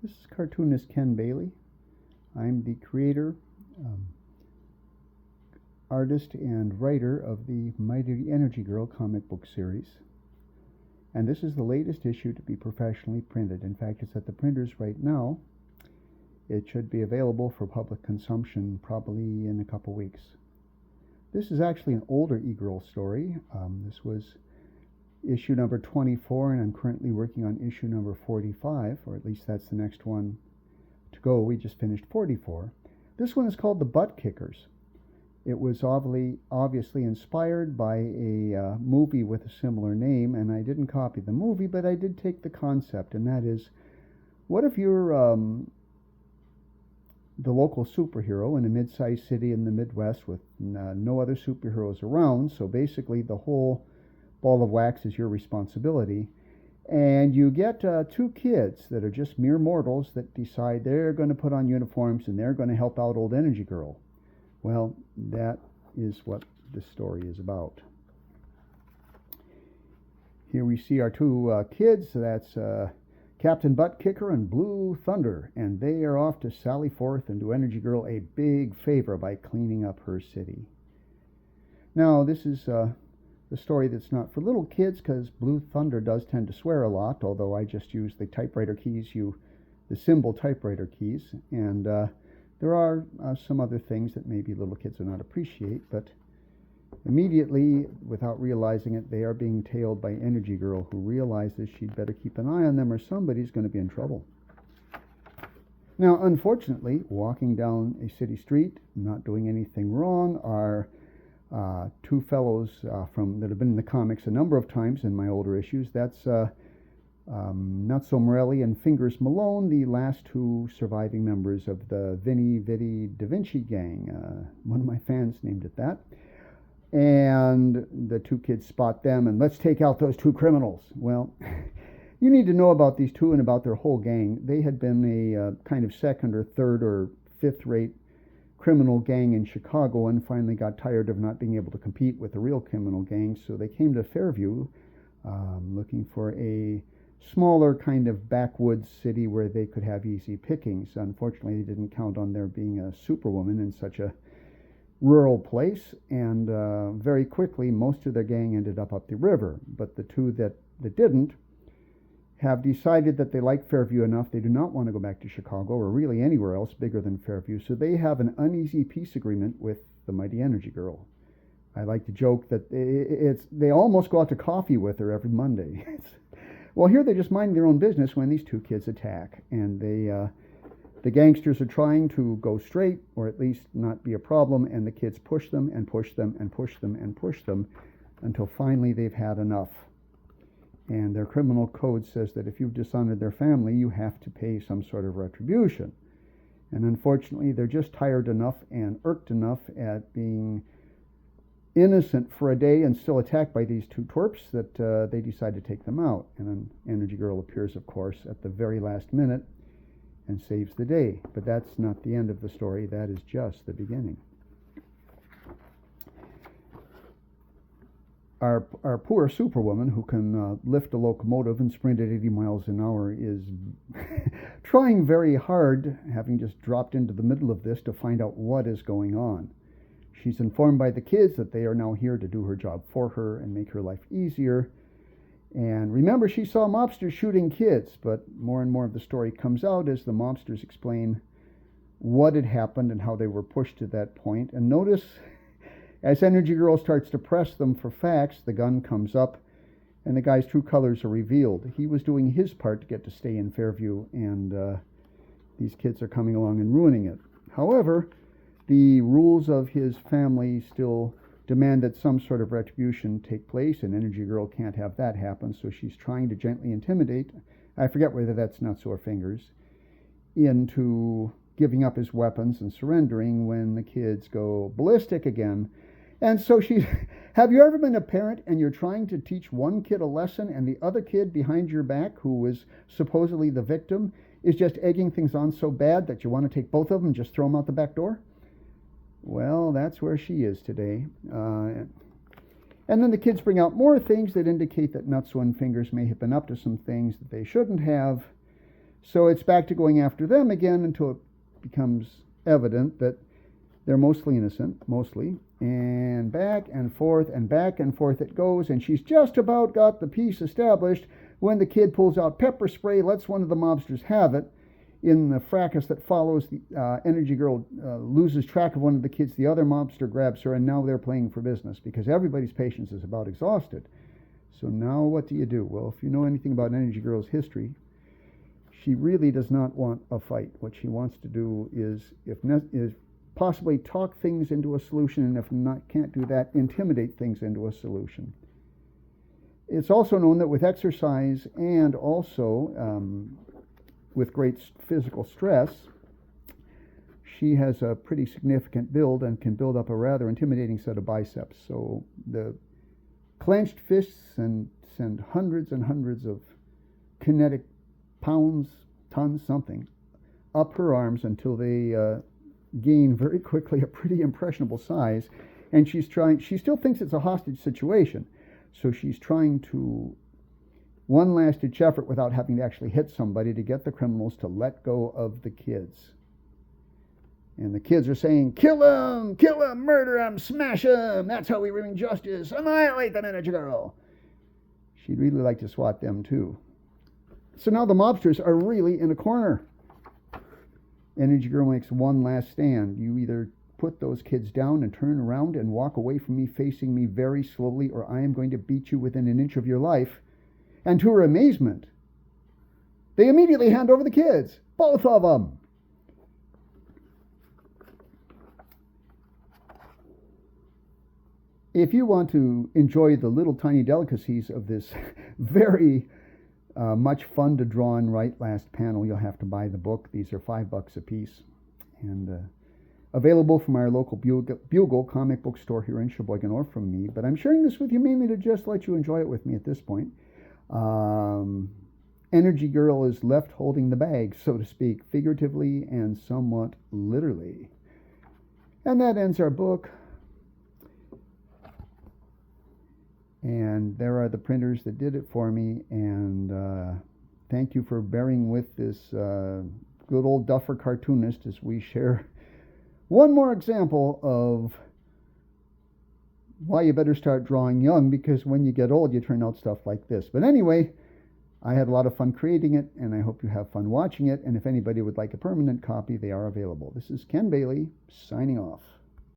This is cartoonist Ken Bailey. I'm the creator, um, artist, and writer of the Mighty EnergyGirl comic book series. And this is the latest issue to be professionally printed. In fact, it's at the printers right now. It should be available for public consumption probably in a couple weeks. This is actually an older e-girl story. This was issue number 24, and I'm currently working on issue number 45, or at least that's the next one to go. We just finished 44. This one is called The Butt Kickers. It was obviously inspired by a movie with a similar name, and I didn't copy the movie, but I did take the concept, and that is, what if you're the local superhero in a mid-sized city in the Midwest with no other superheroes around, so basically the whole ball of wax is your responsibility, and you get two kids that are just mere mortals that decide they're going to put on uniforms and they're going to help out old Energy Girl. Well, that is what this story is about. Here we see our two kids. That's Captain Butt Kicker and Blue Thunder, and they are off to sally forth and do Energy Girl a big favor by cleaning up her city. Now, this is the story that's not for little kids, because Blue Thunder does tend to swear a lot, although I just use the typewriter keys, the symbol typewriter keys, and there are some other things that maybe little kids will not appreciate, but immediately, without realizing it, they are being tailed by Energy Girl, who realizes she'd better keep an eye on them or somebody's going to be in trouble. Now, unfortunately, walking down a city street, not doing anything wrong, are two fellows that have been in the comics a number of times in my older issues. That's Nutso Morelli and Fingers Malone, the last two surviving members of the Vinny Vitti Da Vinci gang. One of my fans named it that. And the two kids spot them, and let's take out those two criminals. Well, you need to know about these two and about their whole gang. They had been a kind of second or third or fifth-rate criminal gang in Chicago and finally got tired of not being able to compete with the real criminal gangs, so they came to Fairview looking for a smaller kind of backwoods city where they could have easy pickings. Unfortunately, they didn't count on there being a superwoman in such a rural place, and very quickly most of their gang ended up the river. But the two that didn't have decided that they like Fairview enough. They do not want to go back to Chicago or really anywhere else bigger than Fairview, so they have an uneasy peace agreement with the Mighty Energy Girl. I like to joke that they almost go out to coffee with her every Monday. Well, here they're just minding their own business when these two kids attack, and the gangsters are trying to go straight, or at least not be a problem, and the kids push them and push them and push them and push them until finally they've had enough. And their criminal code says that if you've dishonored their family, you have to pay some sort of retribution. And unfortunately, they're just tired enough and irked enough at being innocent for a day and still attacked by these two twerps that they decide to take them out. And an Energy Girl appears, of course, at the very last minute and saves the day. But that's not the end of the story. That is just the beginning. Our poor superwoman, who can lift a locomotive and sprint at 80 miles an hour, is trying very hard, having just dropped into the middle of this, to find out what is going on. She's informed by the kids that they are now here to do her job for her and make her life easier. And remember, she saw mobsters shooting kids, but more and more of the story comes out as the mobsters explain what had happened and how they were pushed to that point. And notice, as Energy Girl starts to press them for facts, the gun comes up and the guy's true colors are revealed. He was doing his part to get to stay in Fairview, and these kids are coming along and ruining it. However, the rules of his family still demand that some sort of retribution take place, and Energy Girl can't have that happen, so she's trying to gently intimidate, I forget whether that's Nutso or Fingers, into giving up his weapons and surrendering when the kids go ballistic again. And so have you ever been a parent and you're trying to teach one kid a lesson and the other kid behind your back, who is supposedly the victim, is just egging things on so bad that you want to take both of them and just throw them out the back door? Well, that's where she is today. And then the kids bring out more things that indicate that Nutso and Fingers may have been up to some things that they shouldn't have. So it's back to going after them again until it becomes evident that they're mostly innocent, mostly. And back and forth it goes, and she's just about got the peace established when the kid pulls out pepper spray, lets one of the mobsters have it. In the fracas that follows, the Energy Girl loses track of one of the kids. The other mobster grabs her, and now they're playing for business because everybody's patience is about exhausted. So now what do you do? Well, if you know anything about Energy Girl's history, she really does not want a fight. What she wants to do is possibly talk things into a solution, and if not, can't do that, intimidate things into a solution. It's also known that with exercise and also with great physical stress, she has a pretty significant build and can build up a rather intimidating set of biceps. So the clenched fists and send hundreds and hundreds of kinetic pounds, tons, something, up her arms until they gain very quickly a pretty impressionable size. And she still thinks it's a hostage situation. So she's trying to one last ditch effort without having to actually hit somebody to get the criminals to let go of the kids. And the kids are saying, kill him, murder him, smash him. That's how we bring justice. Annihilate the Energy Girl. She'd really like to swat them too. So now the mobsters are really in a corner. Energy Girl makes one last stand. You either put those kids down and turn around and walk away from me facing me very slowly, or I am going to beat you within an inch of your life. And to her amazement, they immediately hand over the kids, both of them. If you want to enjoy the little tiny delicacies of this very much fun to draw and write last panel, you'll have to buy the book. These are $5 a piece, and available from our local Bugle comic book store here in Sheboygan, or from me. But I'm sharing this with you mainly to just let you enjoy it with me at this point. Energy Girl is left holding the bag, so to speak, figuratively and somewhat literally. And that ends our book. And there are the printers that did it for me. And thank you for bearing with this good old duffer cartoonist as we share one more example of why you better start drawing young, because when you get old, you turn out stuff like this. But anyway, I had a lot of fun creating it, and I hope you have fun watching it. And if anybody would like a permanent copy, they are available. This is Ken Bailey, signing off.